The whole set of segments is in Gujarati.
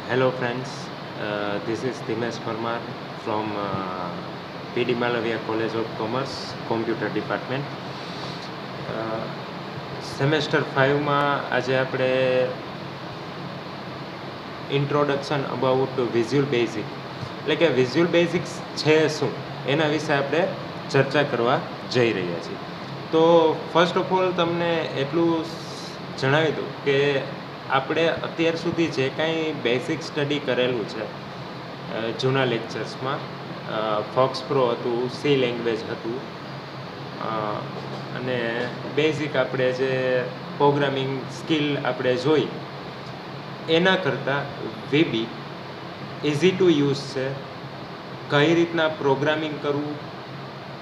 Hello friends, this is Dinesh Parmar from PD Malavia College of Commerce, Computer Department. Semester 5માં આજે આપણે ઇન્ટ્રોડક્શન અબાઉટ વિઝ્યુઅલ બેઝિક એટલે કે વિઝ્યુઅલ બેઝિક્સ છે શું એના વિશે આપણે ચર્ચા કરવા જઈ રહ્યા છીએ. તો ફર્સ્ટ ઓફ ઓલ તમને એટલું જણાવી દઉં કે આપણે અત્યાર સુધી જે કાંઈ બેઝિક સ્ટડી કરેલું છે જૂના લેક્ચર્સમાં, ફોક્સ પ્રો હતું, સી લેંગ્વેજ હતું, અને બેઝિક આપણે જે પ્રોગ્રામિંગ સ્કિલ આપણે જોઈ એના કરતાં વીબી ઇઝી ટુ યુઝ છે. કઈ રીતના પ્રોગ્રામિંગ કરવું,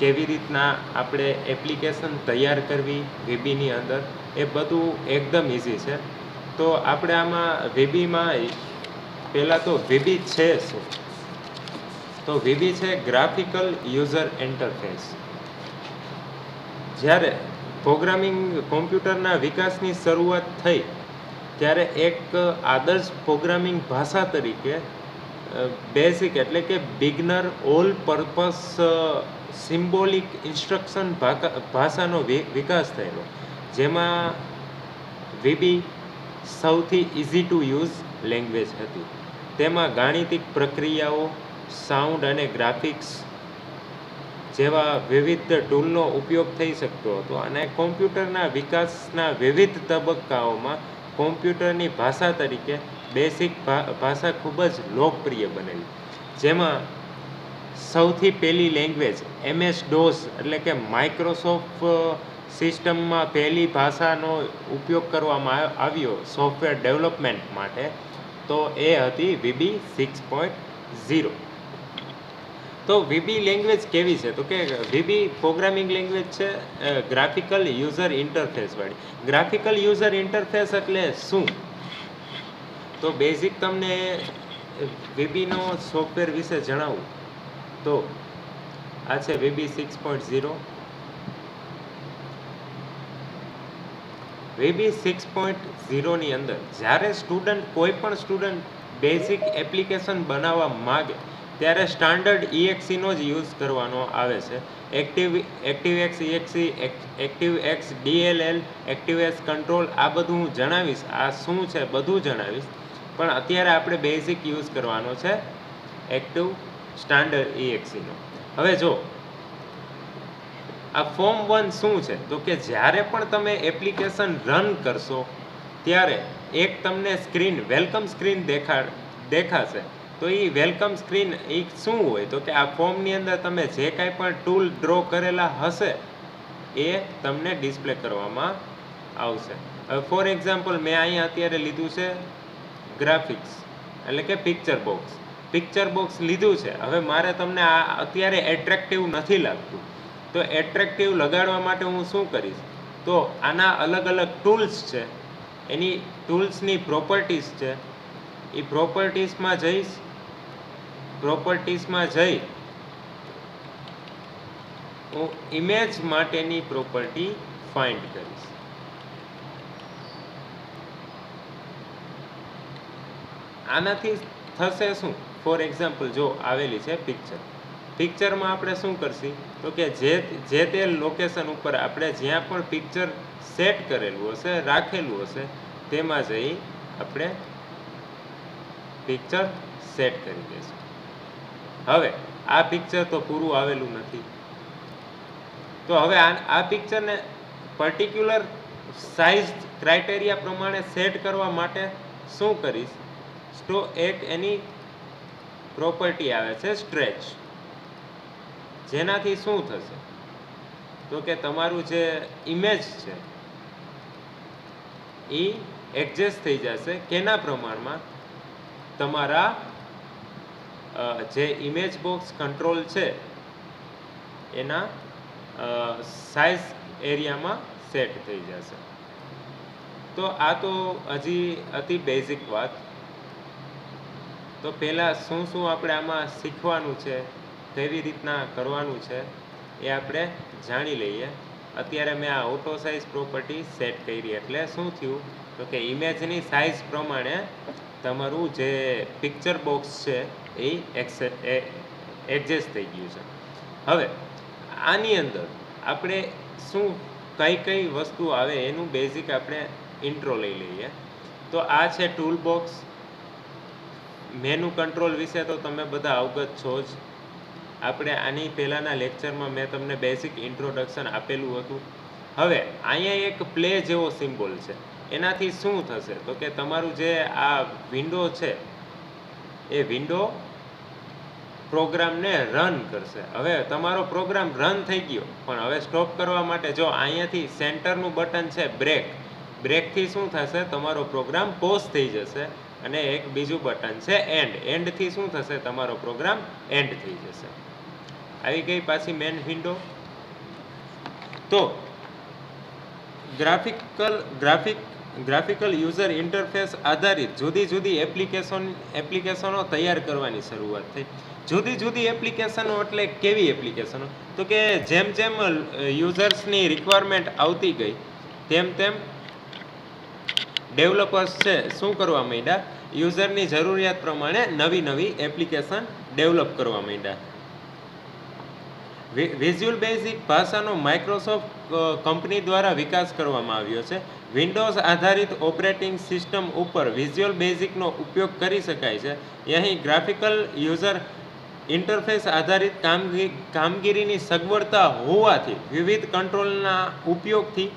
કેવી રીતના આપણે એપ્લિકેશન તૈયાર કરવી વીબીની અંદર, એ બધું એકદમ ઇઝી છે. તો આપણે આમાં વીબીમાં પહેલાં તો વીબી છે શું? તો વીબી છે ગ્રાફિકલ યુઝર ઇન્ટરફેસ. જ્યારે પ્રોગ્રામિંગ કોમ્પ્યુટરના વિકાસની શરૂઆત થઈ ત્યારે એક આદર્શ પ્રોગ્રામિંગ ભાષા તરીકે બેઝિક એટલે કે beginner all purpose symbolic instruction ભાષાનો વિકાસ થયેલો, જેમાં વીબી સૌથી ઇઝી ટુ યુઝ લેંગ્વેજ હતી. તેમાં ગાણિતિક પ્રક્રિયાઓ, સાઉન્ડ અને ગ્રાફિક્સ જેવા વિવિધ ટૂલનો ઉપયોગ થઈ શકતો હતો, અને કોમ્પ્યુટરના વિકાસના વિવિધ તબક્કાઓમાં કોમ્પ્યુટરની ભાષા તરીકે બેઝિક ભાષા ખૂબ જ લોકપ્રિય બનેલી. જેમાં સૌથી પહેલી લેંગ્વેજ MS DOS એટલે કે માઇક્રોસોફ્ટ સિસ્ટમમાં પહેલી ભાષાનો ઉપયોગ કરવામાં આવ્યો સોફ્ટવેર ડેવલપમેન્ટ માટે, તો એ હતી વીબી 6.0. તો વીબી લેંગ્વેજ કેવી છે? તો કે વીબી પ્રોગ્રામિંગ લેંગ્વેજ છે ગ્રાફિકલ યુઝર ઇન્ટરફેસવાળી. ગ્રાફિકલ યુઝર ઇન્ટરફેસ એટલે શું? તો બેઝિક તમને વીબીનો સોફ્ટવેર વિશે જણાવું તો આ છે વીબી 6.0. વીબી 6.0ની અંદર જ્યારે કોઈ પણ સ્ટુડન્ટ બેઝિક એપ્લિકેશન બનાવવા માગે ત્યારે સ્ટાન્ડર્ડ EXE નો જ યુઝ કરવાનો આવે છે. એક્ટિવએક્સ EXE, એક્ટિવએક્સ DLL, એક્ટિવએક્સ કંટ્રોલ, આ બધું હું જણાવીશ, આ શું છે બધું જણાવીશ. પણ અત્યારે આપણે બેઝિક યુઝ કરવાનો છે એક્ટિવ સ્ટાન્ડર્ડ EXE નો. હવે જો આ ફોર્મ 1 શું છે? તો કે જ્યારે પણ તમે એપ્લિકેશન રન કરશો ત્યારે એક તમને સ્ક્રીન, વેલકમ સ્ક્રીન દેખાશે. તો એ વેલકમ સ્ક્રીન એ શું હોય? તો કે આ ફોર્મની અંદર તમે જે કાંઈ પણ ટૂલ ડ્રો કરેલા હશે એ તમને ડિસ્પ્લે કરવામાં આવશે. હવે ફોર એક્ઝામ્પલ મેં અહીંયા અત્યારે લીધું છે ગ્રાફિક્સ એટલે કે પિક્ચર બોક્સ. પિક્ચર બોક્સ લીધું છે. હવે મારે તમને આ અત્યારે એટ્રેક્ટિવ નથી લાગતું, તો એટ્રેક્ટિવ લગાડવા માટે હું શું કરીશ? તો આના અલગ અલગ ટૂલ્સ છે, એની ટૂલ્સની પ્રોપર્ટીઝ છે, એ પ્રોપર્ટીઝમાં જઈશ. પ્રોપર્ટીઝમાં જઈ હું ઇમેજ માટેની પ્રોપર્ટી ફાઇન્ડ કરીશ. આનાથી થશે શું? ફોર એક્ઝામ્પલ જો આવેલી છે પિક્ચરમાં આપણે શું કરશી? તો કે જે તે લોકેશન ઉપર આપણે જ્યાં પણ પિક્ચર સેટ કરેલું હશે, રાખેલું હશે, તેમાં જઈ આપણે પિક્ચર સેટ કરી દઈશું. હવે આ પિક્ચર તો પૂરું આવેલું નથી, તો હવે આ પિક્ચરને પર્ટિક્યુલર સાઇઝ ક્રાઇટેરિયા પ્રમાણે સેટ કરવા માટે શું કરીશ? તો એક એની પ્રોપર્ટી આવે છે સ્ટ્રેચ, જેનાથી શું થશે? તો કે તમારું જે ઇમેજ છે એ એડજસ્ટ થઈ જશે કેના પ્રમાણમાં? તમારા જે ઇમેજ બોક્સ કંટ્રોલ છે એના સાઇઝ એરિયામાં સેટ થઈ જશે. તો આ તો હજી અતિ બેઝિક વાત. તો પહેલાં શું આપણે આમાં શીખવાનું છે, કેવી રીતના કરવાનું છે એ આપણે જાણી લઈએ. અત્યારે મેં આ ઓટો સાઇઝ પ્રોપર્ટી સેટ કરી, એટલે શું થયું? તો કે ઇમેજની સાઇઝ પ્રમાણે તમારું જે પિક્ચર બોક્સ છે એ એડજસ્ટ થઈ ગયું છે. હવે આની અંદર આપણે શું કઈ વસ્તુ આવે એનું બેઝિક આપણે ઇન્ટ્રો લઈ લઈએ. તો આ છે ટૂલ બોક્સ. મેનુ કંટ્રોલ વિશે તો તમે બધા અવગત છો જ. આપણે આની પહેલાંના લેક્ચરમાં મેં તમને બેઝિક ઇન્ટ્રોડક્શન આપેલું હતું. હવે અહીંયા એક પ્લે જેવો સિમ્બોલ છે. એનાથી શું થશે તો કે તમારું જે આ વિન્ડો છે એ વિન્ડો પ્રોગ્રામને રન કરશે. હવે તમારો પ્રોગ્રામ રન થઈ ગયો, પણ હવે સ્ટોપ કરવા માટે જો અહીંયાથી સેન્ટરનું બટન છે બ્રેકથી શું થશે, તમારો પ્રોગ્રામ પોઝ થઈ જશે. અને એક બીજું બટન છે એન્ડથી શું થશે, તમારો પ્રોગ્રામ એન્ડ થઈ જશે. આવી ગઈ પાછી મેન વિન્ડો. તો ગ્રાફિકલ યુઝર ઇન્ટરફેસ આધારિત જુદી એપ્લિકેશનો તૈયાર કરવાની શરૂઆત થઈ. જુદી એપ્લિકેશનો એટલે કેવી એપ્લિકેશનો તો કે જેમ યુઝર્સની રિક્વાયરમેન્ટ આવતી ગઈ તેમ ડેવલપર્સ છે શું કરવા માંડ્યા, યુઝરની જરૂરિયાત પ્રમાણે નવી એપ્લિકેશન ડેવલપ કરવા માંડ્યા. વિઝ્યુઅલ બેઝિક ભાષાનો માઇક્રોસોફ્ટ કંપની દ્વારા વિકાસ કરવામાં આવ્યો છે. વિન્ડોઝ આધારિત ઓપરેટિંગ સિસ્ટમ ઉપર વિઝ્યુઅલ બેઝિકનો ઉપયોગ કરી શકાય છે. અહીં ગ્રાફિકલ યુઝર ઇન્ટરફેસ આધારિત કામગીરીની સગવડતા હોવાથી વિવિધ કંટ્રોલના ઉપયોગથી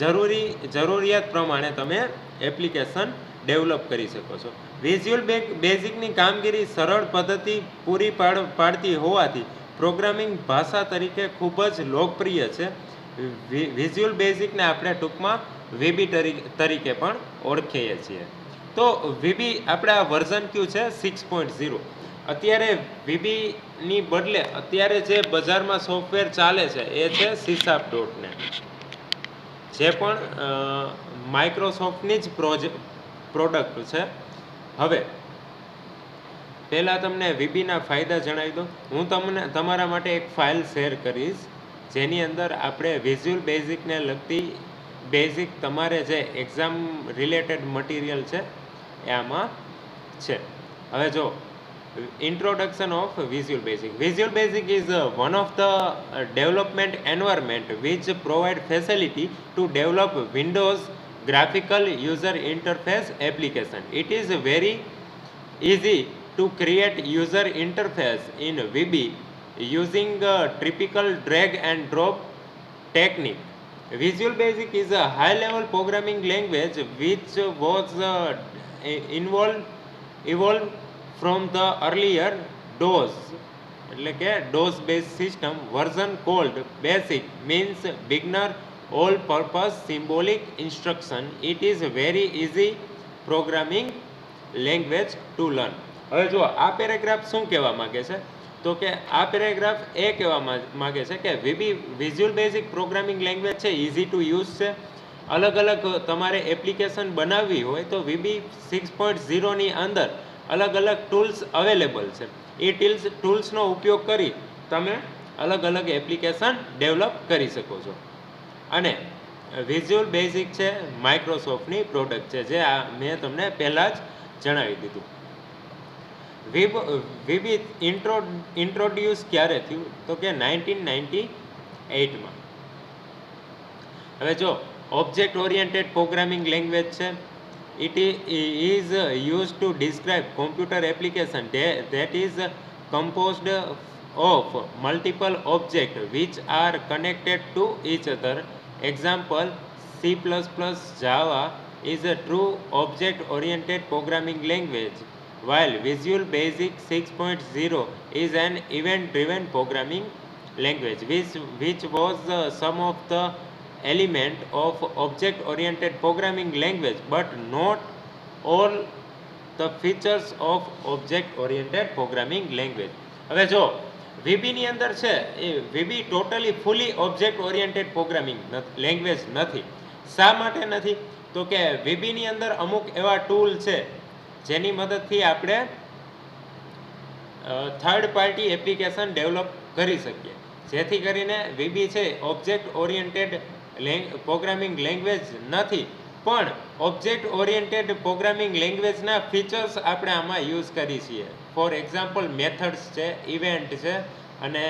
જરૂરિયાત પ્રમાણે તમે એપ્લિકેશન ડેવલપ કરી શકો છો. વિઝ્યુઅલ બેઝિકની કામગીરી સરળ પદ્ધતિ પૂરી પાડતી હોવાથી પ્રોગ્રામિંગ ભાષા તરીકે ખૂબ જ લોકપ્રિય છે. વિઝ્યુઅલ બેઝિકને આપણે ટૂંકમાં વીબી તરીકે પણ ઓળખીએ છીએ. તો વીબી આપણે આ વર્ઝન કયું છે 6.0. અત્યારે વીબીની બદલે અત્યારે જે બજારમાં સોફ્ટવેર ચાલે છે એ છે C#.net, જે પણ માઇક્રોસોફ્ટની જ પ્રોડક્ટ છે. હવે પહેલાં તમને વીબીના ફાયદા જણાવી દઉં. હું તમારા માટે એક ફાઇલ શેર કરીશ જેની અંદર આપણે વિઝ્યુઅલ બેઝિકને લગતી બેઝિક તમારે જે એક્ઝામ રિલેટેડ મટીરિયલ છે એ આમાં છે. હવે જો introduction of visual basic is one of the development environment which provide facility to develop windows graphical user interface application. It is very easy to create user interface in VB using a typical drag and drop technique. Visual Basic is a high level programming language which was evolved from the earlier DOS, એટલે કે DOS based system version called BASIC, means beginner all purpose symbolic instruction. It is a very easy programming language to learn. હવે જો આ પેરેગ્રાફ શું કહેવા માંગે છે તો કે આ પેરેગ્રાફ એ કહેવા માંગે છે કે વિઝ્યુઅલ બેઝિક પ્રોગ્રામિંગ લેંગ્વેજ છે, ઇઝી ટુ યુઝ છે. અલગ તમારે એપ્લિકેશન બનાવવી હોય તો VB 6.0 ની અંદર અલગ ટૂલ્સ અવેલેબલ છે. એ ટૂલ્સનો ઉપયોગ કરી તમે અલગ એપ્લિકેશન ડેવલપ કરી શકો છો. અને વિઝ્યુઅલ બેઝિક છે માઇક્રોસોફ્ટની પ્રોડક્ટ છે, જે આ મેં તમને પહેલાં જ જણાવી દીધું. VB ઇન્ટ્રોડ્યુસ ક્યારે થયું તો કે 1998માં. હવે જો ઓબ્જેક્ટ ઓરિએન્ટેડ પ્રોગ્રામિંગ લેંગ્વેજ છે. It is used to describe computer application that is composed of multiple objects which are connected to each other. Example, C++, Java is a true object-oriented programming language, while Visual Basic 6.0 is an event-driven programming language, which was some of the element of object-oriented programming language, but not all the features of object-oriented programming language. હવે જો VB ની અંદર છે એ VB ટોટલી ફૂલી ઓબ્જેક્ટ ઓરિએન્ટેડ પ્રોગ્રામિંગ લેંગ્વેજ નથી. શા માટે નથી તો કે VB ની અંદર અમુક એવા ટૂલ છે જેની મદદથી આપણે થર્ડ પાર્ટી એપ્લિકેશન ડેવલપ કરી શકીએ, જેથી કરીને VB છે ઓબ્જેક્ટ ઓરિએન્ટેડ પ્રોગ્રામિંગ લેંગ્વેજ નથી. પણ ઓબ્જેક્ટ ઓરિએન્ટેડ પ્રોગ્રામિંગ લેંગ્વેજના ફીચર્સ આપણે આમાં યુઝ કરી છીએ. ફોર એક્ઝામ્પલ મેથડ્સ છે, ઇવેન્ટ છે, અને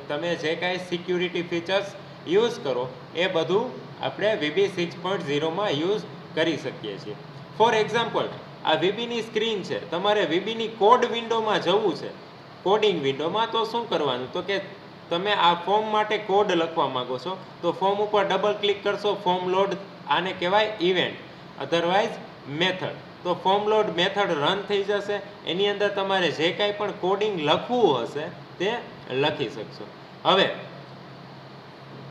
તમે જે કાંઈ સિક્યુરિટી ફીચર્સ યુઝ કરો એ બધું આપણે VB 6.0માં યુઝ કરી શકીએ છીએ. ફોર એક્ઝામ્પલ આ VBની સ્ક્રીન છે, તમારે VBની કોડ વિન્ડોમાં જવું છે. કોડિંગ વિન્ડોમાં તો શું કરવાનું, તો કે તમે આ ફોર્મ માટે કોડ લખવા માંગો છો તો ફોર્મ ઉપર ડબલ ક્લિક કરશો, ફોર્મ લોડ, આને કહેવાય ઇવેન્ટ, અધરવાઇઝ મેથડ. તો ફોર્મ લોડ મેથડ રન થઈ જશે, એની અંદર તમારે જે કાંઈ પણ કોડિંગ લખવું હશે તે લખી શકશો. હવે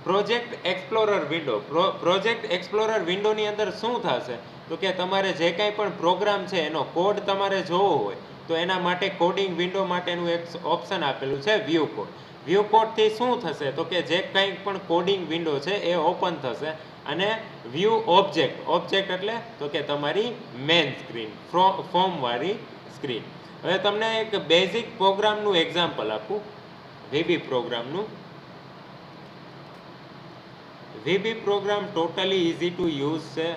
project explorer window, project explorer વિન્ડોની અંદર શું થશે, તો કે તમારે જે કાંઈ પણ પ્રોગ્રામ છે એનો કોડ તમારે જોવો હોય તો એના માટે કોડિંગ વિન્ડો માટેનું એક ઓપ્શન આપેલું છે વ્યૂ કોડ. વ્યૂ કોડથી શું થશે, તો કે જે કંઈ પણ કોડિંગ વિન્ડો છે એ ઓપન થશે અને વ્યૂ ઓબ્જેક્ટ, ઓબ્જેક્ટ એટલે તો કે તમારી મેઇન સ્ક્રીન, ફોર્મવાળી સ્ક્રીન. હવે તમને એક બેઝિક પ્રોગ્રામનું એક્ઝામ્પલ આપું, VB પ્રોગ્રામનું. VB પ્રોગ્રામ ટોટલી ઇઝી ટુ યુઝ છે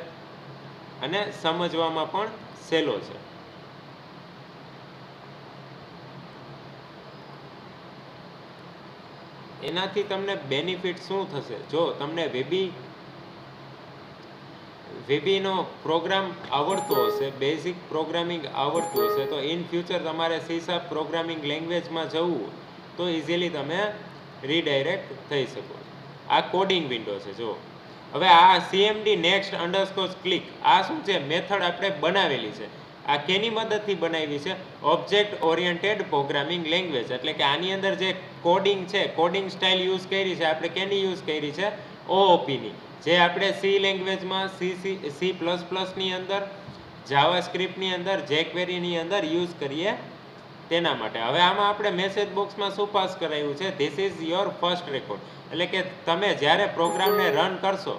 અને સમજવામાં પણ સહેલો છે. એનાથી તમને બેનિફિટ શું થશે, જો તમને VBનો પ્રોગ્રામ આવડતો હશે, બેઝિક પ્રોગ્રામિંગ આવડતું હશે, તો ઇન ફ્યુચર તમારે C# પ્રોગ્રામિંગ લેંગ્વેજમાં જવું તો ઇઝીલી તમે રીડાયરેક્ટ થઈ શકો. આ કોડિંગ વિન્ડો છે. જો હવે આ CMD નેક્સ્ટ અંડરસ્કોર ક્લિક, આ શું છે, મેથડ આપણે બનાવેલી છે. આ કેની મદદથી બનાવી છે, ઓબ્જેક્ટ ઓરિએન્ટેડ પ્રોગ્રામિંગ લેંગ્વેજ. એટલે કે આની અંદર જે કોડિંગ છે, કોડિંગ સ્ટાઇલ યુઝ કરી છે આપણે, કેની યુઝ કરી છે, OOPની, જે આપણે C લેંગ્વેજમાં, C++ની અંદર, જાવાસ્ક્રિપ્ટની અંદર, jQueryની અંદર યુઝ કરીએ તેના માટે. હવે આમાં આપણે મેસેજ બોક્સમાં શું પાસ કરાવ્યું છે, this is your first record. એટલે કે તમે જ્યારે પ્રોગ્રામને રન કરશો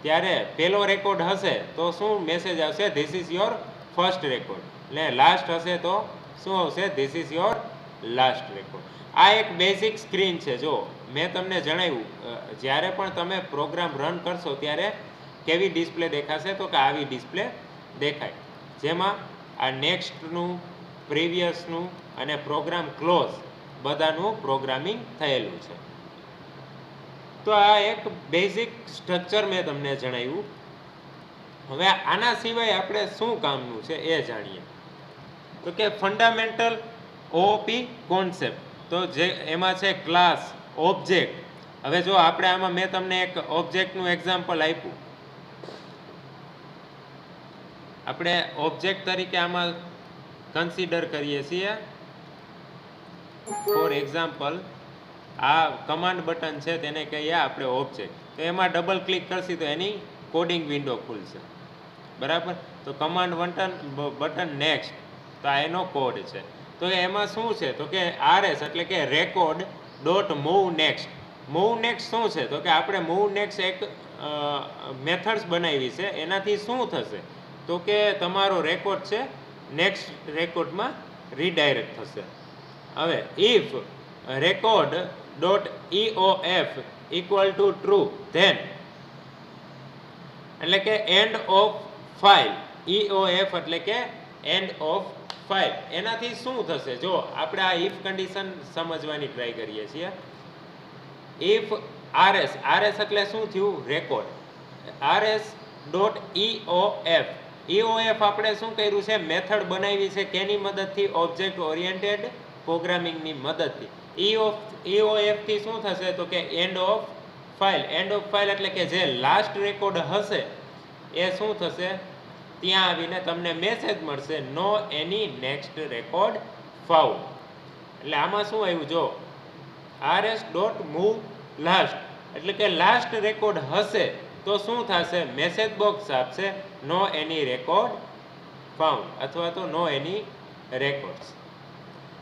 ત્યારે પહેલો રેકોર્ડ હશે તો શું મેસેજ આવશે, this is your first record. એટલે લાસ્ટ હશે તો શું આવશે, this is your last record. આ એક બેઝિક સ્ક્રીન છે. જો મેં તમને જણાવ્યું, જ્યારે પણ તમે પ્રોગ્રામ રન કરશો ત્યારે કેવી ડિસ્પ્લે દેખાશે, તો કે આવી ડિસ્પ્લે દેખાય, જેમાં આ નેક્સ્ટનું, પ્રીવિયસનું અને પ્રોગ્રામ ક્લોઝ બધાનું પ્રોગ્રામિંગ થયેલું છે. તો આ એક બેઝિક સ્ટ્રક્ચર મેં તમને જણાવ્યું. હવે આના સિવાય આપણે શું કામનું છે એ જાણીએ. તો કે ફંડામેન્ટલ OOP કોન્સેપ્ટ, તો જે એમાં છે ક્લાસ, ઓબ્જેક્ટ. હવે જો આપણે આમાં મેં તમને એક ઓબ્જેક્ટનું એક્ઝામ્પલ આપ્યું. આપણે ઓબ્જેક્ટ તરીકે આમાં કન્સિડર કરીએ છીએ. ફોર એક્ઝામ્પલ આ કમાન્ડ બટન છે તેને કહીએ આપણે ઓબ્જેક્ટ. તો એમાં ડબલ ક્લિક કરશી તો એની કોડિંગ વિન્ડો ખુલશે, બરાબર. તો કમાન્ડ બટન નેક્સ્ટ, તો આ એનો કોડ છે. તો એમાં શું છે, તો કે RS એટલે કે record dot move next. Move next શું છે, તો કે આપણે મૂવ નેક્સ્ટ એક મેથડ્સ બનાવી છે. એનાથી શું થશે, તો કે તમારો રેકોર્ડ છે નેક્સ્ટ રેકોર્ડમાં રીડાયરેક્ટ થશે. હવે if record dot EOF equal to true, then, એટલે કે એન્ડ ઓફ ફાઇલ. EOF એટલે કે એન્ડ ઓફ ફાઇલ. એનાથી શું થશે, જો આપણે આ ઇફ કન્ડિશન સમજવાની ટ્રાય કરીએ છીએ. ઇફ RS, RS એટલે શું થયું, રેકોર્ડ. RS ડોટ EOF આપણે શું કર્યું છે, મેથડ બનાવી છે કેની મદદથી, ઓબ્જેક્ટ ઓરિએન્ટેડ પ્રોગ્રામિંગની મદદથી. EOF થી શું થશે, તો કે end of file. End of file એટલે કે જે લાસ્ટ રેકોર્ડ હશે એ શું થશે, ત્યાં આવીને તમને મેસેજ મળશે, નો એની નેક્સ્ટ રેકોર્ડ ફાઉન્ડ. એટલે આમાં શું આવ્યું, જો RS ડોટ મૂવ લાસ્ટ એટલે કે લાસ્ટ રેકોર્ડ હશે તો શું થશે, મેસેજ બોક્સ આપશે, નો એની રેકોર્ડ ફાઉન્ડ અથવા તો નો એની રેકોર્ડ્સ.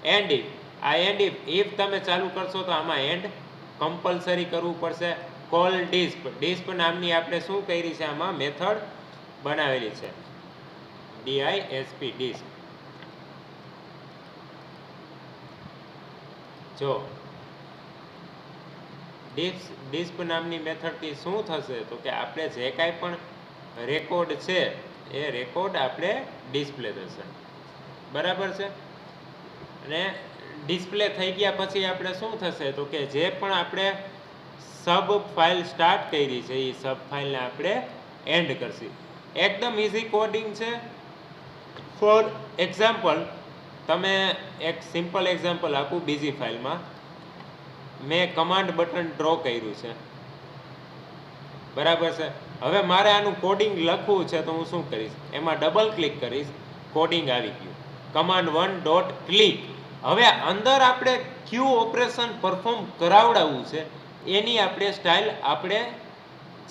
એન્ડ ઇફ, આ એન્ડ ઇફ તમે ચાલુ કરશો તો આમાં એન્ડ કમ્પલસરી કરવું પડશે. કોલ ડિસ્પ, ડિસ્પ નામની આપણે શું કરી છે, આમાં મેથડ બનાવેલી છે, DISP, ડિસ્પ. જો ડિસ્પ નામની મેથડથી શું થશે, તો કે આપણે જે કાંઈ પણ રેકોર્ડ છે એ રેકોર્ડ આપણે ડિસ્પ્લે થશે, બરાબર છે. અને ડિસ્પ્લે થઈ ગયા પછી આપણે શું થશે તો કે જે પણ આપણે સબ ફાઇલ સ્ટાર્ટ કરી છે એ સબ ફાઇલને આપણે એન્ડ કરશું. એકદમ ઇઝી કોડિંગ છે. ફોર એક્ઝામ્પલ તમે એક સિમ્પલ એક્ઝામ્પલ આપું. બીજી ફાઇલમાં મેં કમાન્ડ બટન ડ્રો કર્યું છે, બરાબર છે. હવે મારે આનું કોડિંગ લખવું છે તો હું શું કરીશ, એમાં ડબલ ક્લિક કરીશ, કોડિંગ આવી ગયું, કમાન્ડ 1 ડોટ ક્લિક. હવે અંદર આપણે ક્યુ ઓપરેશન પરફોર્મ કરાવડાવવું છે એની આપણે સ્ટાઇલ આપણે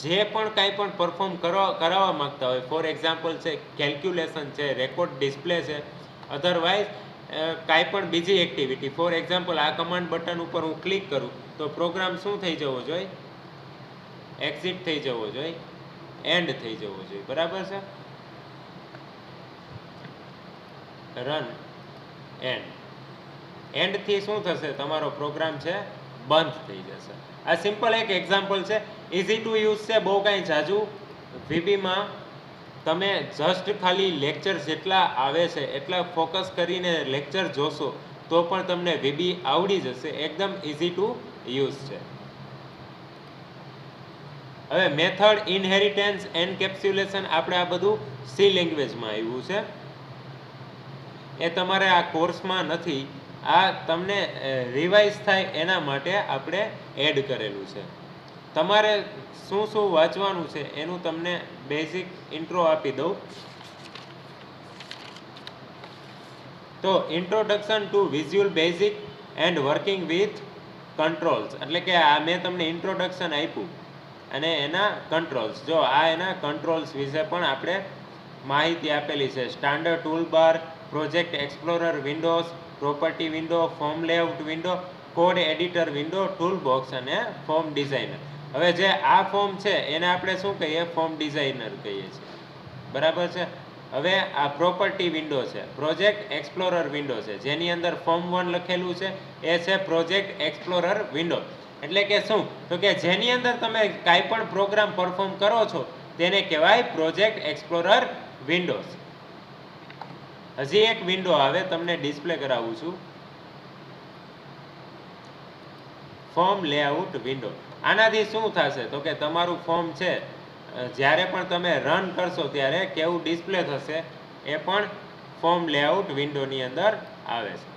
જે પણ કાંઈ પણ પરફોર્મ કરાવવા માંગતા હોય, ફોર એક્ઝામ્પલ છે કેલ્ક્યુલેશન છે, રેકોર્ડ ડિસ્પ્લે છે, અધરવાઇઝ કાંઈ પણ બીજી એક્ટિવિટી. ફોર એક્ઝામ્પલ આ કમાન્ડ બટન ઉપર હું ક્લિક કરું તો પ્રોગ્રામ શું થઈ જવો જોઈએ, એક્ઝિટ થઈ જવો જોઈએ, એન્ડ થઈ જવો જોઈએ, બરાબર છે. Run and. એન્ડથી શું થશે, તમારો પ્રોગ્રામ છે બંધ થઈ જશે. આ સિમ્પલ એક એક્ઝામ્પલ છે, ઇઝી ટુ યુઝ છે, બહુ કાંઈ જાજુ. વીબીમાં તમે જસ્ટ ખાલી લેક્ચર જેટલા આવે છે એટલા ફોકસ કરીને લેક્ચર જોશો તો પણ તમને વીબી આવડી જશે. એકદમ ઇઝી ટુ યુઝ છે. હવે મેથડ, ઇનહેરિટન્સ, એન્કેપ્સ્યુલેશન આપણે આ બધું સી લેંગ્વેજમાં આવ્યું છે, એ તમારે આ કોર્સમાં નથી. આ તમને રિવાઇઝ થાય એના માટે આપણે એડ કરેલું છે. તમારે શું શું વાંચવાનું છે એનું તમને બેઝિક ઇન્ટ્રો આપી દઉં. તો introduction to visual basic and working with controls, એટલે કે આ મેં તમને ઇન્ટ્રોડક્શન આપ્યું અને એના કંટ્રોલ્સ. જો આ એના કંટ્રોલ્સ વિશે પણ આપણે માહિતી આપેલી છે. Standard tool bar, project explorer Windows, property window, form layout window, code editor window, tool box અને ફોર્મ ડિઝાઇનર. હવે જે આ ફોર્મ છે એને આપણે શું કહીએ, ફોર્મ ડિઝાઇનર કહીએ છીએ, બરાબર છે. હવે આ પ્રોપર્ટી વિન્ડો છે, પ્રોજેક્ટ એક્સપ્લોરર વિન્ડો છે, જેની અંદર ફોર્મ 1 લખેલું છે એ છે પ્રોજેક્ટ એક્સપ્લોરર વિન્ડો. એટલે કે શું તો કે જેની અંદર તમે કાંઈ પણ પ્રોગ્રામ પરફોર્મ કરો છો તેને કહેવાય પ્રોજેક્ટ એક્સપ્લોરર વિન્ડોઝ. હજી એક વિન્ડો આવે, તમને ડિસ્પ્લે કરાવું છું, ફોર્મ લેઆઉટ વિન્ડો. આનાથી શું થશે તો કે તમારું ફોર્મ છે જ્યારે પણ તમે રન કરશો ત્યારે કેવું ડિસ્પ્લે થશે એ પણ ફોર્મ લેઆઉટ વિન્ડોની અંદર આવે છે.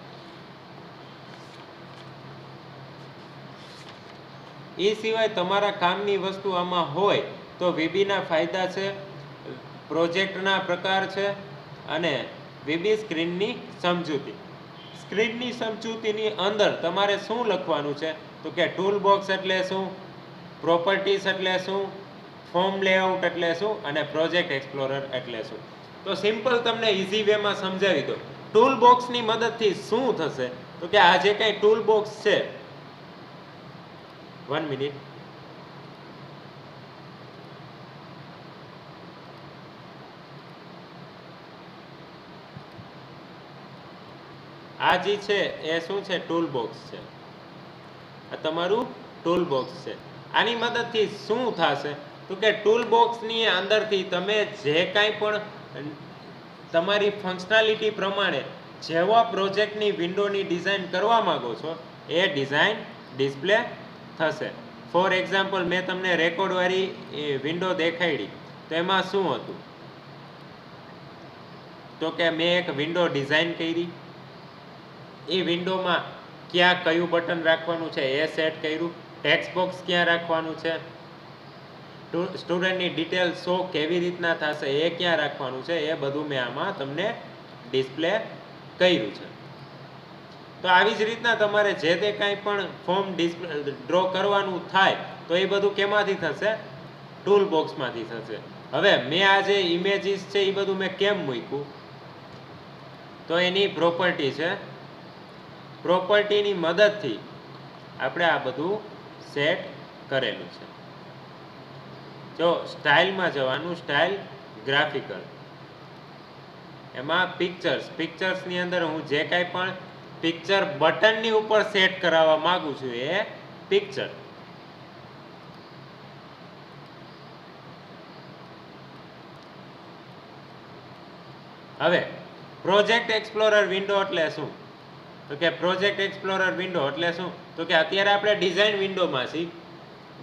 એ સિવાય તમારા કામની વસ્તુ આમાં હોય તો વીબીના ફાયદા છે, પ્રોજેક્ટના પ્રકાર છે અને વીબી સ્ક્રીનની સમજૂતી. સ્ક્રીનની સમજૂતીની અંદર તમારે શું લખવાનું છે તો કે ટૂલ બોક્સ એટલે શું, પ્રોપર્ટીઝ એટલે શું, ફોર્મ લેઆઉટ એટલે શું અને પ્રોજેક્ટ એક્સપ્લોરર એટલે શું. તો સિમ્પલ તમને ઇઝી વેમાં સમજાવી દો. ટૂલ બોક્સની મદદથી શું થશે તો કે આ જે કાંઈ ટૂલ બોક્સ છે, 1 મિનિટ, આ જે છે એ શું છે, ટૂલ બોક્સ છે. આ તમારું ટૂલ બોક્સ છે. આની મદદથી શું થશે તો કે ટૂલ બોક્સની અંદરથી તમે જે કાંઈ પણ તમારી ફંક્શનાલિટી પ્રમાણે જેવા પ્રોજેક્ટની વિન્ડોની ડિઝાઇન કરવા માંગો છો એ ડિઝાઇન ડિસ્પ્લે થશે. ફોર એક્ઝામ્પલ મેં તમને રેકોર્ડવાળી વિન્ડો દેખાડી તો એમાં શું હતું તો કે મેં એક વિન્ડો ડિઝાઇન કરી, એ વિન્ડોમાં ક્યાં કયું બટન રાખવાનું છે એ સેટ કર્યું, ટેક્સ્ટ બોક્સ ક્યાં રાખવાનું છે, સ્ટુડન્ટની ડિટેલ શો કેવી રીતના થશે એ ક્યાં રાખવાનું છે, એ બધું મેં આમાં તમને ડિસ્પ્લે કર્યું છે. તો આવી જ રીતના તમારે જે તે કાંઈ પણ ફોર્મ ડ્રો કરવાનું થાય તો એ બધું કેમાંથી થશે, ટૂલ બોક્સમાંથી થશે. હવે મેં આ જે ઇમેજીસ છે એ બધું મેં કેમ મૂક્યું તો એની પ્રોપર્ટી છે, પ્રોપર્ટીની મદદથી આપણે આ બધું સેટ કરેલું છે. જો સ્ટાઇલમાં જવાનું, સ્ટાઇલ ગ્રાફિકલ, એમાં પિક્ચર્સની અંદર હું જે કાંઈ પણ પિક્ચર બટનની ઉપર સેટ કરાવવા માંગુ છું એ પિક્ચર. હવે પ્રોજેક્ટ એક્સપ્લોરર વિન્ડો એટલે શું? તો કે પ્રોજેક્ટ એક્સપ્લોરર વિન્ડો એટલે શું? તો કે અત્યારે આપણે ડિઝાઇન વિન્ડોમાં છીએ.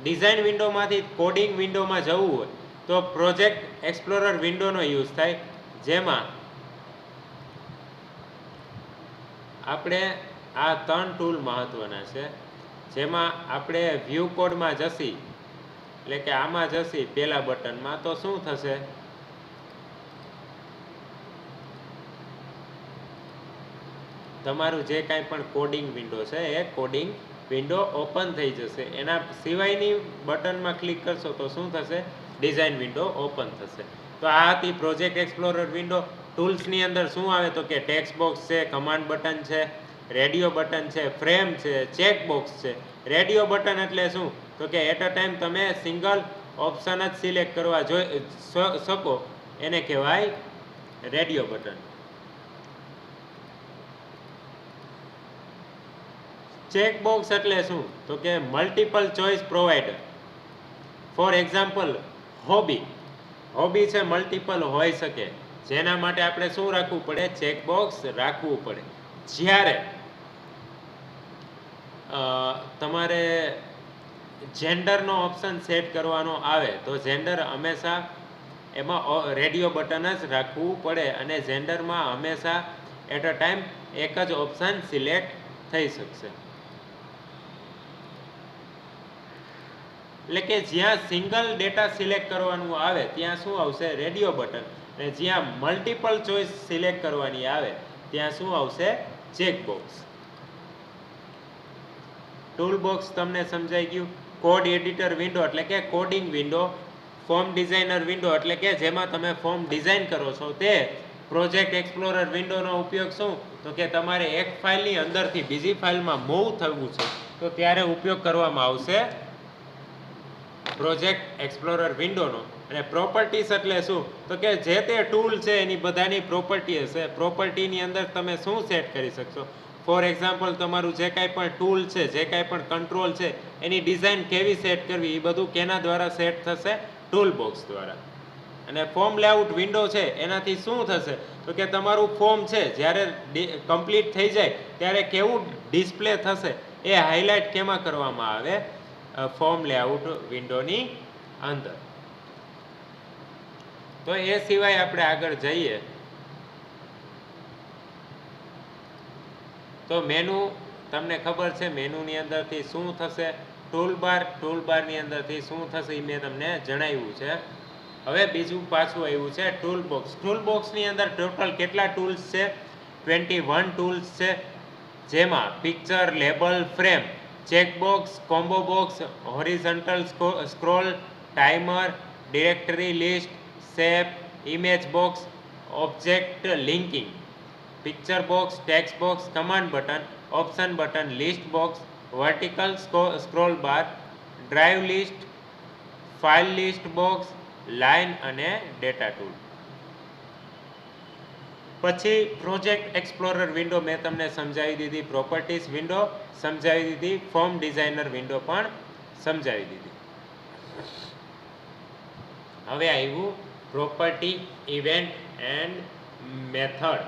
ડિઝાઇન વિન્ડોમાંથી કોડિંગ વિન્ડોમાં જવું હોય તો પ્રોજેક્ટ એક્સપ્લોરર વિન્ડોનો યુઝ થાય, જેમાં આપણે આ 3 ટૂલ મહત્વના છે, જેમાં આપણે વ્યૂ કોડમાં જશી, એટલે કે આમાં જશી પહેલા બટનમાં, તો શું થશે? તમારું જે કાંઈ પણ કોડિંગ વિન્ડો છે એ કોડિંગ વિન્ડો ઓપન થઈ જશે. એના સિવાયની બટનમાં ક્લિક કરશો તો શું થશે? ડિઝાઇન વિન્ડો ઓપન થશે. તો આ હતી પ્રોજેક્ટ એક્સપ્લોરર વિન્ડો. ટૂલ્સની અંદર શું આવે તો કે ટેક્સ્ટ બોક્સ છે, કમાન્ડ બટન છે, રેડિયો બટન છે, ફ્રેમ છે, ચેક બોક્સ છે. રેડિયો બટન એટલે શું? તો કે એટ અ ટાઈમ તમે સિંગલ ઓપ્શન જ સિલેક્ટ કરવા શકો, એને કહેવાય રેડિયો બટન. ચેક બોક્સ એટલે શું? તો કે multiple choice provider. For example hobby છે, મલ્ટિપલ હોઈ શકે, જેના માટે આપણે શું રાખવું પડે? ચેક બોક્સ રાખવું પડે. જ્યારે તમારે જેન્ડરનો ઓપ્શન સેટ કરવાનો આવે તો જેન્ડર હંમેશા એમાં રેડિયો બટન જ રાખવું પડે, અને જેન્ડરમાં હંમેશા એટ અ ટાઈમ એક જ ઓપ્શન સિલેક્ટ થઈ શકશે. એટલે કે જ્યાં સિંગલ ડેટા સિલેક્ટ કરવાનું આવે ત્યાં શું આવશે? Radio button. અને જ્યાં મલ્ટિપલ ચોઇસ સિલેક્ટ કરવાની આવે ત્યાં શું આવશે? Check box. ટૂલ બોક્સ તમને સમજાઈ ગયું. કોડ એડિટર વિન્ડો એટલે કે coding window. Form designer window એટલે કે જેમાં તમે ફોર્મ ડિઝાઇન કરો છો તે. પ્રોજેક્ટ એક્સપ્લોરર વિન્ડોનો ઉપયોગ શું? તો કે તમારે એક ફાઇલની અંદરથી બીજી ફાઇલમાં મૂવ થવું છે તો ત્યારે ઉપયોગ કરવામાં આવશે પ્રોજેક્ટ એક્સપ્લોરર વિન્ડોનો. અને પ્રોપર્ટીઝ એટલે શું? તો કે જે તે ટૂલ છે એની બધાની પ્રોપર્ટી હશે. પ્રોપર્ટીની અંદર તમે શું સેટ કરી શકશો? ફોર એક્ઝામ્પલ તમારું જે કાંઈ પણ ટૂલ છે, જે કાંઈ પણ કંટ્રોલ છે, એની ડિઝાઇન કેવી સેટ કરવી, એ બધું કેના દ્વારા સેટ થશે? ટૂલ બોક્સ દ્વારા. અને ફોર્મ લેઆઉટ વિન્ડો છે એનાથી શું થશે? તો કે તમારું ફોર્મ છે જ્યારે કમ્પ્લીટ થઈ જાય ત્યારે કેવું ડિસ્પ્લે થશે એ હાઇલાઇટ કેમાં કરવામાં આવે? ફોર્મ લેઆઉટ વિન્ડોની અંદર. તો એ સિવાય આપણે આગળ જઈએ તો મેનુ, તમને ખબર છે મેનુની અંદરથી શું થશે? ટૂલબારની અંદરથી શું થશે એ મેં તમને જણાવ્યું છે. હવે બીજું પાછું આવ્યું છે ટૂલ બોક્સ. ટૂલ બોક્સની અંદર ટોટલ કેટલા ટૂલ્સ છે? 21 ટૂલ્સ છે, જેમાં picture, label, frame, checkbox, combo box, horizontal scroll, timer, directory list, shape, image box, object linking, picture box, text box, command button, option button, list box, vertical scroll bar, drive list, file list box, line અને ડેટા ટૂલ. પછી પ્રોજેક્ટ એક્સપ્લોરર વિન્ડો મેં તમને સમજાવી દીધી, પ્રોપર્ટીઝ વિન્ડો સમજાવી દીધી, ફોર્મ ડિઝાઇનર વિન્ડો પણ સમજાવી દીધી. હવે આવ્યું પ્રોપર્ટી, ઇવેન્ટ એન્ડ મેથડ.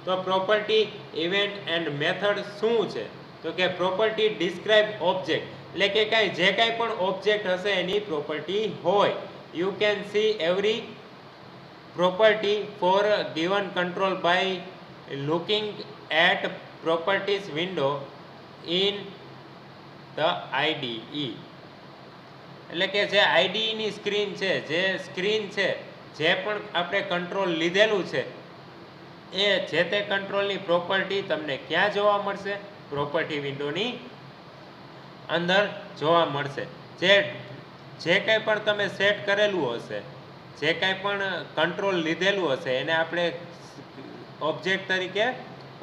તો પ્રોપર્ટી, ઇવેન્ટ એન્ડ મેથડ શું છે? તો કે પ્રોપર્ટી ડિસ્ક્રાઇબ ઓબ્જેક્ટ, એટલે કે જે કાંઈ પણ ઓબ્જેક્ટ હશે એની પ્રોપર્ટી હોય. You can see every property for a given control by looking at properties window in the IDE. એટલે કે જે IDE ની સ્ક્રીન છે, જે પણ આપણે કંટ્રોલ લીધેલું છે એ જે તે કંટ્રોલની પ્રોપર્ટી તમને ક્યાં જોવા મળશે? પ્રોપર્ટી વિન્ડોની અંદર જોવા મળશે. જે કંઈ પણ તમે સેટ કરેલું હશે, જે કાંઈ પણ કંટ્રોલ લીધેલું હશે એને આપણે ઓબ્જેક્ટ તરીકે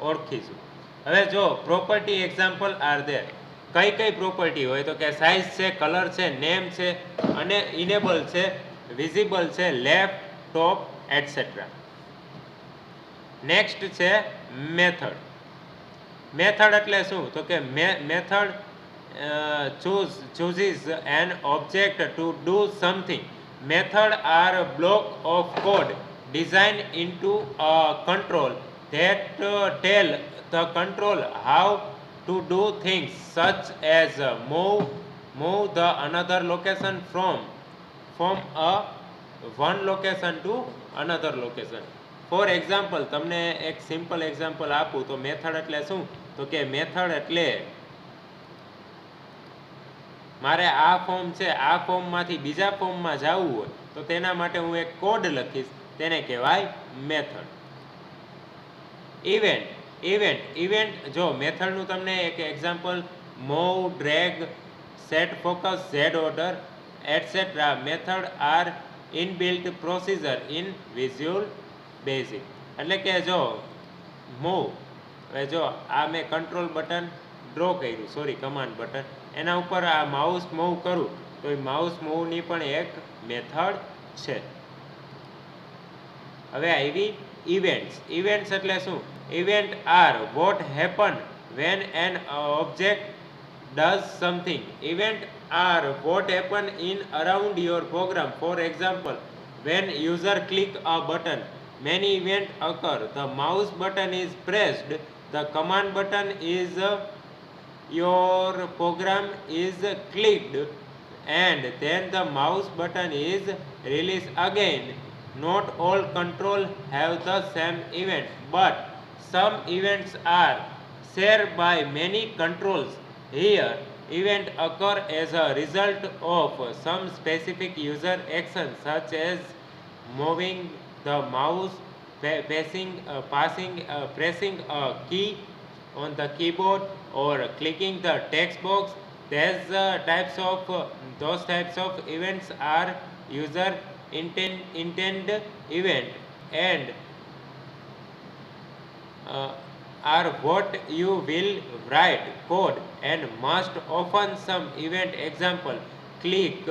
ઓળખીશું. હવે જો પ્રોપર્ટી એક્ઝામ્પલ આર ધેર. કઈ પ્રોપર્ટી હોય? તો કે સાઇઝ છે, કલર છે, નેમ છે, અને ઇનેબલ છે, વિઝિબલ છે, લેફ્ટ, ટોપ, એટસેટ્રા. નેક્સ્ટ છે મેથડ. મેથડ એટલે શું? તો કે method chooses an object to do something. Method are a block of code designed into a control that tell the control how to do things, such as move the another location from a one location to another location. For example તમને એક સિમ્પલ એક્ઝામ્પલ આપું તો મેથડ એટલે શું, તો કે મેથડ એટલે મારે આ ફોર્મ છે, આ ફોર્મમાંથી બીજા ફોર્મમાં જવું હોય તો તેના માટે હું એક કોડ લખીશ, તેને કહેવાય મેથડ. ઇવેન્ટ જો મેથડનું તમને એક example move, drag, set focus, Z order etcetera method are inbuilt procedure in visual basic. એટલે કે જો મૂવ, હવે જો આ મેં કંટ્રોલ બટન ડ્રો કર્યું, સોરી કમાન્ડ બટન, એના ઉપર આ માઉસ મૂવ કરું તો એ માઉસ મૂવની પણ એક મેથડ છે. હવે આવી ઇવેન્ટ્સ એટલે શું? Event are what happen when an object does something. Event are what happen in around your program. For example, when user click a button, many events occur. The mouse button is pressed, the command button is your program is clicked, and then the mouse button is released again. Not all control have the same event, but some events are shared by many controls. Here, event occur as a result of some specific user action, such as moving the mouse, pressing a key on the keyboard, or clicking the text box. Those types of events are user intended event and are what you will write code, and most often some event example click,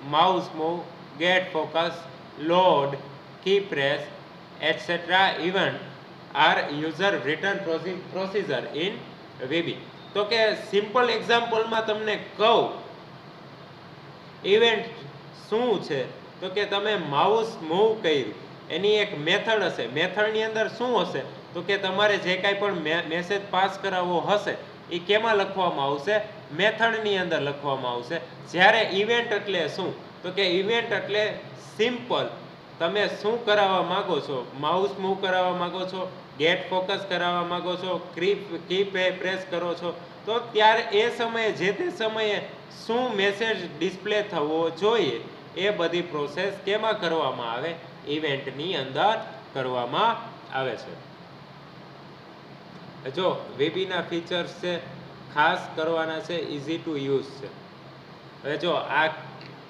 mouse move, get focus, load, key press, etc. event are user written procedure in VB. તો કે સિમ્પલ એક્ઝામ્પલમાં તમને કહું ઇવેન્ટ શું છે, તો કે તમે માઉસ મૂવ કર્યું એની એક મેથડ હશે. મેથડની અંદર શું હશે, તો કે તમારે જે કાંઈ પણ મેસેજ પાસ કરાવવો હશે એ કેમાં લખવામાં આવશે? મેથડની અંદર લખવામાં આવશે. જ્યારે ઇવેન્ટ એટલે શું, તો કે ઇવેન્ટ એટલે સિમ્પલ તમે શું કરાવવા માગો છો, માઉસ મૂવ કરાવવા માગો છો, ગેટ ફોકસ કરાવવા માગો છો, કી પ્રેસ કરો છો, તો ત્યારે એ સમયે જે તે સમયે શું મેસેજ ડિસ્પ્લે થવો જોઈએ એ બધી પ્રોસેસ કેમાં કરવામાં આવે? ઇવેન્ટની અંદર કરવામાં આવે છે. જો વેબીના ફીચર્સ છે ખાસ કરવાના છે, ઇઝી ટુ યુઝ છે. હવે જો આ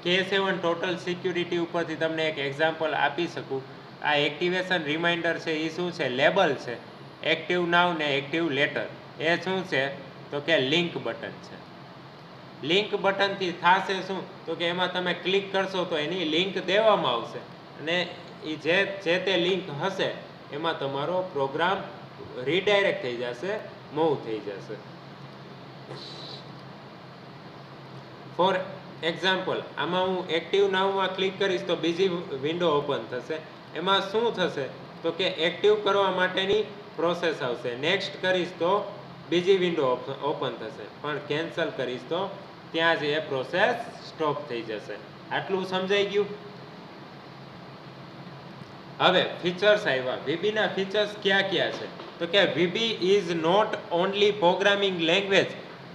K7 ટોટલ સિક્યુરિટી ઉપરથી તમને એક એક્ઝામ્પલ આપી શકું. આ એક્ટિવેશન રિમાઇન્ડર છે એ શું છે? લેબલ છે. એક્ટિવ નાવ ને એક્ટિવ લેટર એ શું છે? તો કે લિંક બટન છે. લિંક બટનથી થશે શું, તો કે એમાં તમે ક્લિક કરશો તો એની લિંક દેવામાં આવશે અને એ જે તે લિંક હશે એમાં તમારો પ્રોગ્રામ રીડાયરેક્ટ થઈ જશે, મૂવ થઈ જશે. ફોર એક્ઝામ્પલ, આમાં હું એક્ટિવ નાવમાં ક્લિક કરીશ તો બીજી વિન્ડો ઓપન થશે. એમાં શું થશે, તો કે એક્ટિવ કરવા માટેની પ્રોસેસ આવશે. નેક્સ્ટ કરીશ તો બીજી વિન્ડો ઓપન થશે, પણ કેન્સલ કરીશ તો ત્યાં જ એ પ્રોસેસ સ્ટોપ થઈ જશે. આટલું સમજાઈ ગયું? હવે ફીચર્સ આવ્યા. VBના ફીચર્સ ક્યાં ક્યાં છે, તો કે VB is not only programming language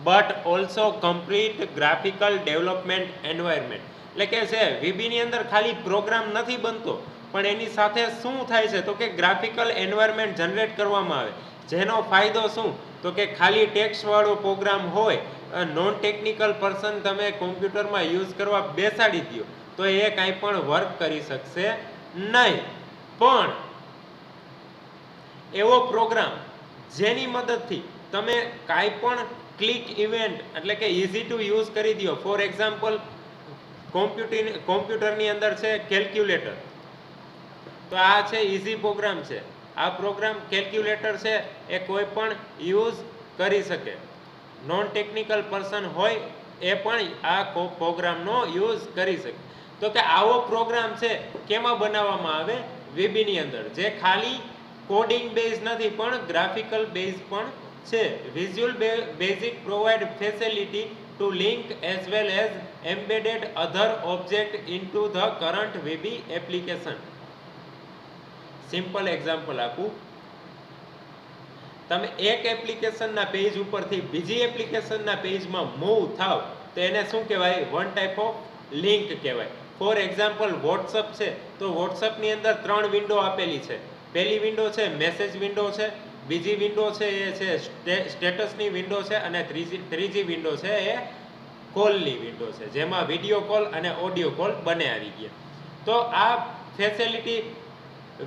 but also complete graphical development environment. એટલે કે છે VBની અંદર ખાલી પ્રોગ્રામ નથી બનતો, પણ એની સાથે શું થાય છે, તો કે ગ્રાફિકલ એન્વાયરમેન્ટ જનરેટ કરવામાં આવે. જેનો ફાયદો શું, તો કે ખાલી ટેક્સ્ટવાળો પ્રોગ્રામ હોય, નોન ટેકનિકલ પર્સન તમે કોમ્પ્યુટરમાં યુઝ કરવા બેસાડી દો તો એ કાંઈ પણ વર્ક કરી શકશે નહીં. પણ એવો પ્રોગ્રામ જેની મદદથી તમે કાંઈ પણ ક્લિક ઇવેન્ટ એટલે કે ઇઝી ટુ યુઝ કરી દો. ફોર એક્ઝામ્પલ, કોમ્પ્યુટરની અંદર છે કેલ્ક્યુલેટર, તો આ છે ઇઝી પ્રોગ્રામ છે. આ પ્રોગ્રામ કેલ્ક્યુલેટર છે એ કોઈ પણ યુઝ કરી શકે. નોન ટેકનિકલ પર્સન હોય એ પણ આ પ્રોગ્રામનો યુઝ કરી શકે. તો કે આવો પ્રોગ્રામ છે કેમાં બનાવવામાં આવે? VB ની અંદર, જે ખાલી કોડિંગ બેઝ નથી પણ ગ્રાફિકલ બેઝ પણ છે. Visual basic provide facility to link as well as embedded other object into the current VB application. Simple example આપું, તમે એક એપ્લિકેશનના પેજ ઉપરથી બીજી એપ્લિકેશનના પેજમાં મૂવ થાવ તો એને શું કહેવાય? વન ટાઈપ ઓફ લિંક કહેવાય. ફોર એક્ઝામ્પલ વોટ્સઅપ છે તો વોટ્સઅપની અંદર 3 વિન્ડો આપેલી છે. પહેલી વિન્ડો છે મેસેજ વિન્ડો છે, બીજી વિન્ડો છે એ છે સ્ટેટસની વિન્ડો છે, અને ત્રીજી વિન્ડો છે એ કોલની વિન્ડો છે, જેમાં વિડીયો કોલ અને ઓડિયો કોલ બંને આવી ગયા. તો આ ફેસિલિટી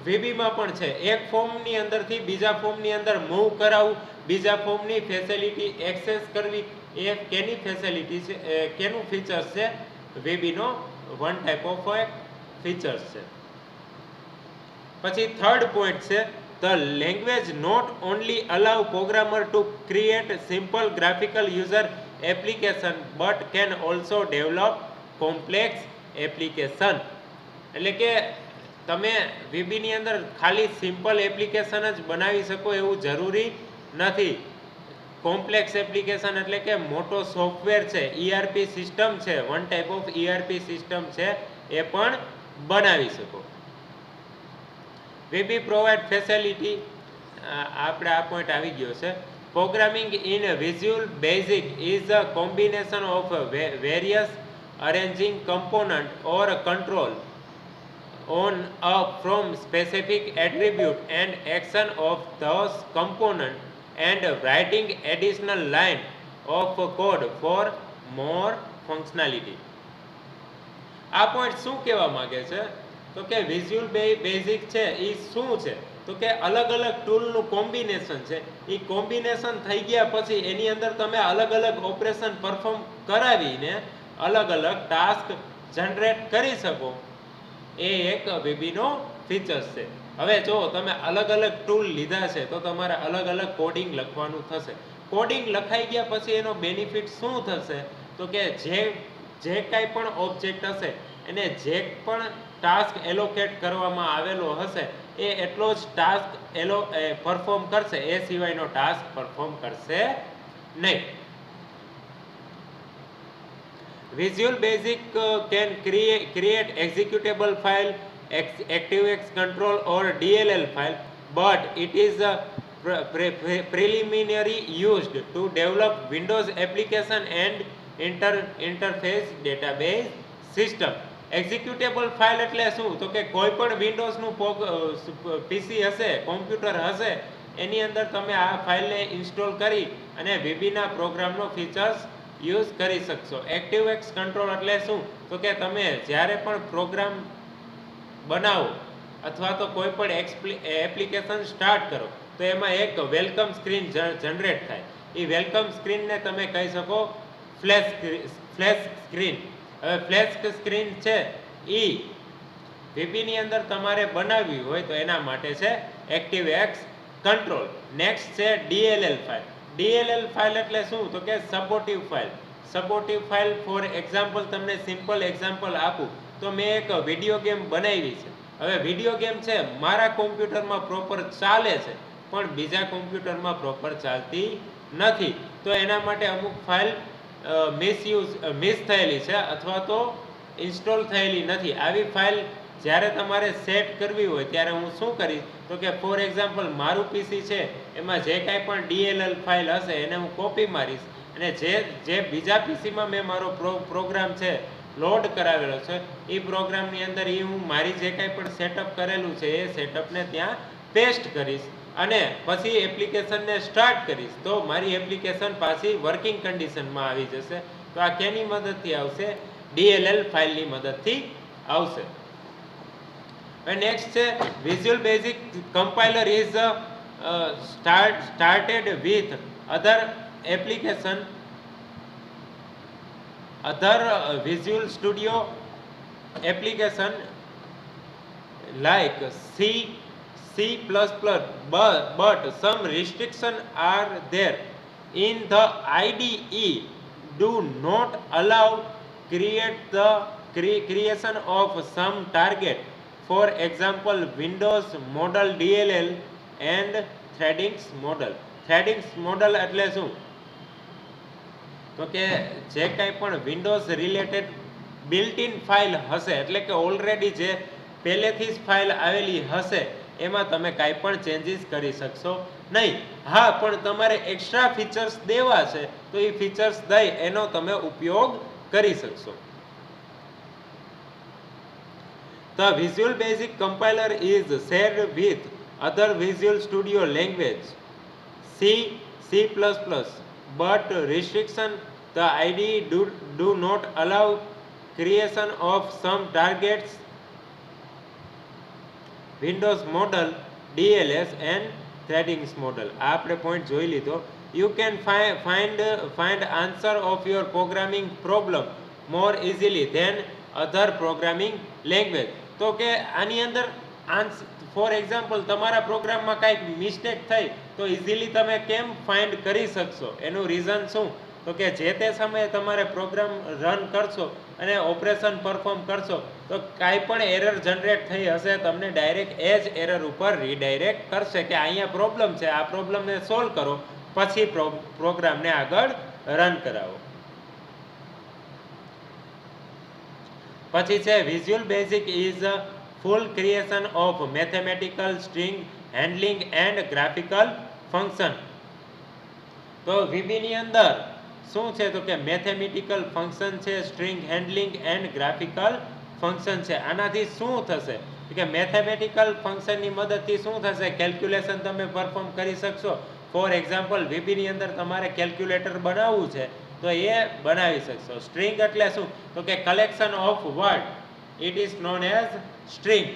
VBમાં પણ છે. એક ફોર્મની અંદરથી બીજા ફોર્મની અંદર મૂવ કરાવવું, બીજા ફોર્મની ફેસિલિટી એક્સેસ કરવી, એ કેની ફેસિલિટી છે, કેનું ફીચર્સ છે? VBનો વન ટાઈપ ઓફ ફીચર્સ છે. પછી થર્ડ પોઈન્ટ છે, the language not only allow programmer to create simple graphical user application but can also develop complex application. એટલે કે તમે VB ની અંદર ખાલી સિમ્પલ એપ્લિકેશન જ બનાવી શકો એવું જરૂરી નથી. કોમ્પ્લેક્સ એપ્લિકેશન એટલે કે મોટો સોફ્ટવેર છે, ERP સિસ્ટમ છે, one type of ERP system છે, એ પણ બનાવી શકો. VB પ્રોવાઇડ ફેસિલિટી, આપણે આ પોઈન્ટ આવી ગયો છે. Programming in visual basic is a combination of various arranging component or control on from specific attribute and action of those component and writing additional line of code for more functionality. આ પોઈન્ટ શું કહેવા માંગે છે? તો કે વિઝ્યુઅલ બેઝિક છે એ શું છે? તો કે અલગ અલગ ટૂલનું કોમ્બિનેશન છે. એ કોમ્બિનેશન થઈ ગયા પછી એની અંદર તમે અલગ અલગ ઓપરેશન પરફોર્મ કરાવીને અલગ અલગ ટાસ્ક જનરેટ કરી શકો. એ એક VBનો ફીચર્સ છે. હવે જો તમે અલગ અલગ ટૂલ લીધા છે તો તમારે અલગ અલગ કોડિંગ લખવાનું થશે. કોડિંગ લખાઈ ગયા પછી એનો બેનિફિટ શું થશે? તો કે જે કાંઈ પણ ઓબ્જેક્ટ હશે એને જે પણ ટાસ્ક એલોકેટ કરવામાં આવેલો હશે એ એટલો જ ટાસ્ક પરફોર્મ કરશે, એ સિવાયનો ટાસ્ક પરફોર્મ કરશે નહીં. Visual Basic can create executable file, ActiveX control or DLL file, but it is preliminary used to develop Windows application and interface database system. Executable file એટલે શું? તો કે કોઈ પણ વિન્ડોઝનું PC હશે, કોમ્પ્યુટર હશે, એની અંદર તમે આ ફાઇલને ઇન્સ્ટોલ કરી અને VBના પ્રોગ્રામનો ફીચર્સ યુઝ કરી શકશો. ActiveX કંટ્રોલ એટલે શું? તો કે તમે જ્યારે પણ પ્રોગ્રામ બનાવો અથવા તો કોઈ પણ એપ્લિકેશન સ્ટાર્ટ કરો તો એમાં એક વેલકમ સ્ક્રીન જનરેટ થાય. એ વેલકમ સ્ક્રીનને તમે કહી શકો ફ્લેશ સ્ક્રીન. હવે ફ્લેશ સ્ક્રીન છે એ VBની અંદર તમારે બનાવવી હોય તો એના માટે છે ActiveX કંટ્રોલ. નેક્સ્ટ છે DLL ફાઇલ. DLL ફાઇલ એટલે શું? તો કે supportive file. Supportive file for example, તમને સિમ્પલ એક્ઝામ્પલ આપું તો મેં એક વિડીયો ગેમ બનાવી છે. હવે વિડીયો ગેમ છે મારા કોમ્પ્યુટરમાં પ્રોપર ચાલે છે પણ બીજા કોમ્પ્યુટરમાં પ્રોપર ચાલતી નથી, તો એના માટે અમુક ફાઇલ મિસ થયેલી છે અથવા તો ઇન્સ્ટોલ થયેલી નથી. આવી ફાઇલ જ્યારે તમારે સેટ કરવી હોય ત્યારે હું શું કરીશ? તો કે ફોર એક્ઝામ્પલ મારું PC છે એમાં જે કાંઈ પણ DLL ફાઇલ હશે એને હું કોપી મારીશ અને જે બીજા PCમાં મેં મારો પ્રોગ્રામ છે લોડ કરાવેલો છે એ પ્રોગ્રામની અંદર એ હું મારી જે કાંઈ પણ સેટઅપ કરેલું છે એ સેટઅપને ત્યાં પેસ્ટ કરીશ અને પછી એપ્લિકેશનને સ્ટાર્ટ કરીશ તો મારી એપ્લિકેશન પાછી વર્કિંગ કન્ડિશનમાં આવી જશે. તો આ કેની મદદથી આવશે? DLL ફાઇલની મદદથી આવશે. નેક્સ્ટ છે visual basic compiler is started with other application, other Visual Studio application like C++, but some restrictions are there. In the IDE do not allow creation of some target for example Windows model DLL and threadings model. Threadings model એટલે શું? તો કે જે કાંઈ પણ Windows related built in file હશે, એટલે કે ઓલરેડી જે પહેલેથી જ ફાઇલ આવેલી હશે એમાં તમે કાંઈ પણ ચેન્જીસ કરી શકશો નહીં. હા, પણ તમારે એક્સ્ટ્રા ફીચર્સ દેવા છે તો એ ફીચર્સ દઈ એનો તમે ઉપયોગ કરી શકશો. The Visual Basic compiler is shared with other Visual Studio language, C, C++, but restriction the IDE do not allow creation of some targets Windows model, DLS and threadings model. આ આપણે પોઈન્ટ જોઈ લીધો. You can find answer of your programming problem more easily than other programming language. તો કે આની અંદર ફોર એક્ઝામ્પલ તમારા પ્રોગ્રામમાં કાંઈક મિસ્ટેક થઈ તો ઇઝીલી તમે કેમ ફાઇન્ડ કરી શકશો? એનું રીઝન શું? તો કે જે તે સમયે તમારે પ્રોગ્રામ રન કરશો અને ઓપરેશન પરફોર્મ કરશો તો કાંઈ પણ એરર જનરેટ થઈ હશે તમને ડાયરેક્ટ એ જ એરર ઉપર રીડાયરેક્ટ કરશે કે અહીંયા પ્રોબ્લેમ છે, આ પ્રોબ્લેમને સોલ્વ કરો, પછી પ્રોગ્રામને આગળ રન કરાવો. પછી છે visual basic is full creation of mathematical string handling and graphical function. તો VB ની અંદર શું છે? તો કે મેથેમેટિકલ ફંક્શન છે, string handling and graphical function છે. આનાથી શું થશે કે મેથેમેટિકલ ફંક્શનની મદદથી શું થશે? કેલ્ક્યુલેશન તમે પરફોર્મ કરી શકશો. ફોર એક્ઝામ્પલ VB ની અંદર તમારે કેલ્ક્યુલેટર બનાવવું છે તો એ બનાવી શકશો. સ્ટ્રિંગ એટલે શું? તો કે collection of word, it is known as string.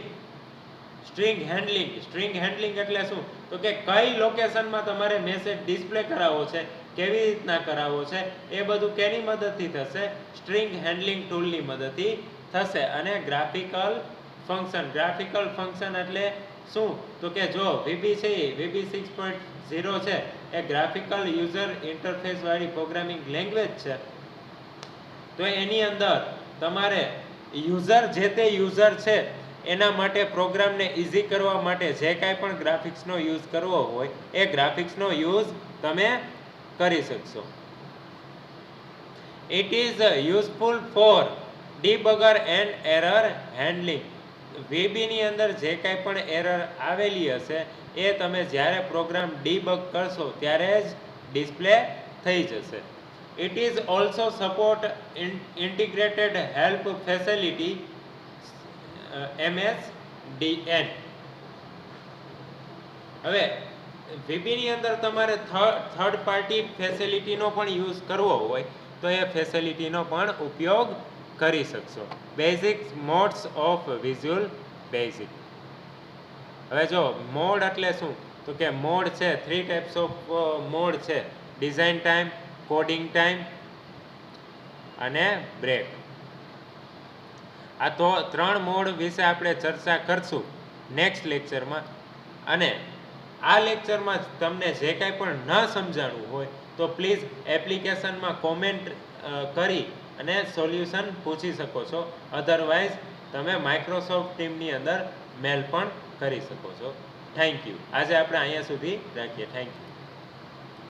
String handling એટલે શું? તો કે કઈ લોકેશનમાં તમારે મેસેજ ડિસ્પ્લે કરાવવો છે, કેવી રીતના કરાવવો છે, એ બધું કેની મદદથી થશે? સ્ટ્રિંગ હેન્ડલિંગ ટૂલની મદદથી થશે. અને ગ્રાફિકલ ફંક્શન એટલે શું? તો કે જો VB છે, VB 6.0 છે, એ ગ્રાફિકલ યુઝર ઇન્ટરફેસ વાળી પ્રોગ્રામિંગ લેંગ્વેજ છે. તો એની અંદર તમારે જે તે યુઝર છે એના માટે પ્રોગ્રામને ઇઝી કરવા માટે જે કાંઈ પણ ગ્રાફિક્સનો યુઝ કરવો હોય એ ગ્રાફિક્સનો યુઝ તમે કરી શકશો. It is useful for debugger and error handling. VB ની અંદર જે કાંઈ પણ એરર આવેલી હશે એ તમે જ્યારે પ્રોગ્રામ ડીબગ કરશો ત્યારે જ ડિસ્પ્લે થઈ જશે. It is also support integrated help facility MSDN. હવે VB ની અંદર તમારે થર્ડ પાર્ટી ફેસિલિટીનો પણ યુઝ કરવો હોય તો એ ફેસિલિટીનો પણ ઉપયોગ કરી શકશો. Basic modes of visual basic. હવે જો મોડ એટલે શું? તો કે મોડ છે, 3 ટાઈપ્સ ઓફ મોડ છે: ડિઝાઇન ટાઈમ, કોડિંગ ટાઈમ અને બ્રેક. આ તો 3 મોડ વિશે આપણે ચર્ચા કરશું નેક્સ્ટ લેક્ચરમાં. અને આ લેક્ચરમાં તમને જે કાંઈ પણ ન સમજાણું હોય તો પ્લીઝ એપ્લિકેશનમાં કોમેન્ટ કરી અને સોલ્યુશન પૂછી શકો છો. અધરવાઇઝ તમે માઇક્રોસોફ્ટ ટીમની અંદર મેલ પણ કરી શકો છો. Thank you. આજે આપણે અહીંયા સુધી રાખીએ. Thank you.